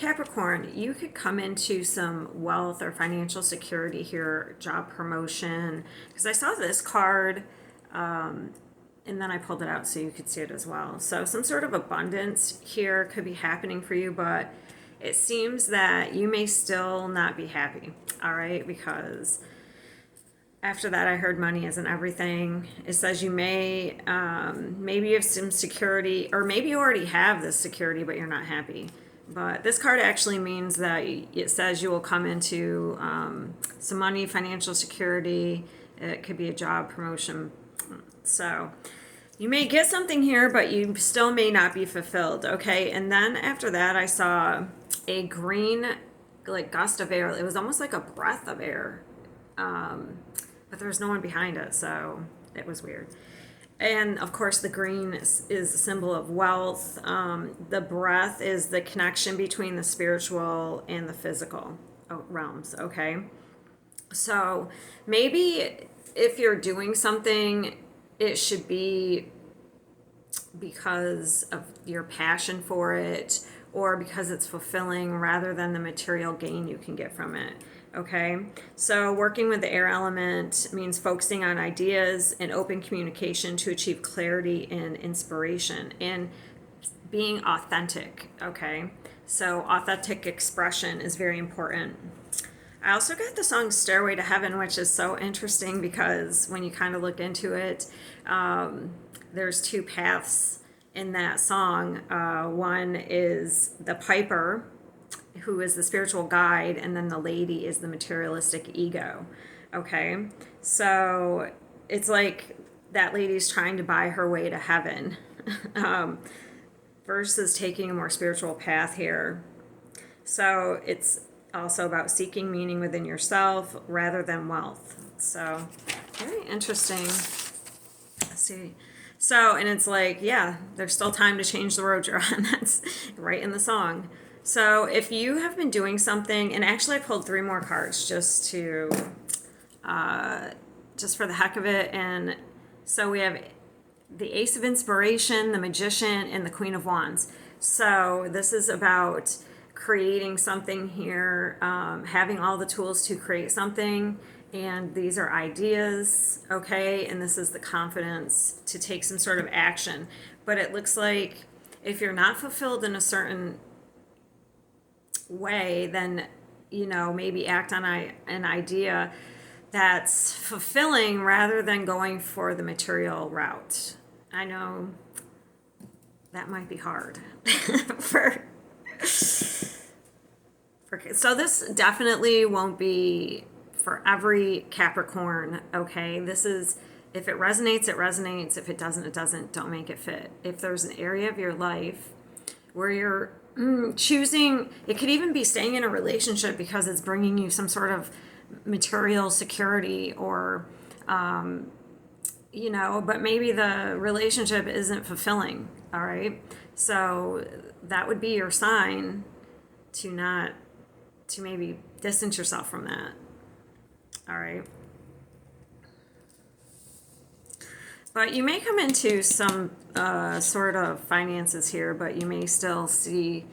Capricorn, you could come into some wealth or financial security here, job promotion, because I saw this card, and then I pulled it out so you could see it as well. So some sort of abundance here could be happening for you, but it seems that you may still not be happy, all right? Because after that, I heard money isn't everything. It says you may, maybe you have some security, or maybe you already have this security, but you're not happy. But this card actually means that it says you will come into some money, financial security. It could be a job promotion. So you may get something here, but you still may not be fulfilled, okay? And then after that, I saw a green, like, gust of air. It was almost like a breath of air. But there was no one behind it, so it was weird. And of course, the green is a symbol of wealth. The breath is the connection between the spiritual and the physical realms, okay? So maybe if you're doing something, it should be because of your passion for it or because it's fulfilling rather than the material gain you can get from it. Okay, so working with the air element means focusing on ideas and open communication to achieve clarity and inspiration and being authentic. Okay, so authentic expression is very important. I also got the song Stairway to Heaven, which is so interesting because when you kind of look into it, there's two paths in that song. One is the piper, who is the spiritual guide, and then the lady is the materialistic ego. Okay, so it's like that lady's trying to buy her way to heaven versus taking a more spiritual path here. So it's also about seeking meaning within yourself rather than wealth. So very interesting. Let's see. So, and it's like, yeah, there's still time to change the road you're on. That's right in the song. So if you have been doing something, and actually I pulled 3 more cards just for the heck of it. And so we have the Ace of Inspiration, the Magician, and the Queen of Wands. So this is about creating something here, having all the tools to create something. And these are ideas, okay? And this is the confidence to take some sort of action. But it looks like if you're not fulfilled in a certain way, then, you know, maybe act on an idea that's fulfilling rather than going for the material route. I know that might be hard so this definitely won't be for every Capricorn, okay? This is, if it resonates, it resonates. If it doesn't, it doesn't. Don't make it fit. If there's an area of your life where you're choosing, it could even be staying in a relationship because it's bringing you some sort of material security or, you know, but maybe the relationship isn't fulfilling, all right? So that would be your sign to maybe distance yourself from that, all right? But you may come into some sort of finances here, but you may still see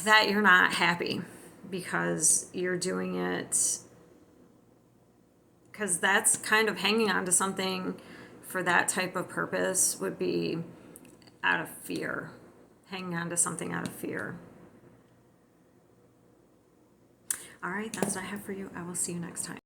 that you're not happy because you're doing it because that's kind of hanging on to something for that type of purpose would be out of fear, hanging on to something out of fear. All right, that's what I have for you. I will see you next time.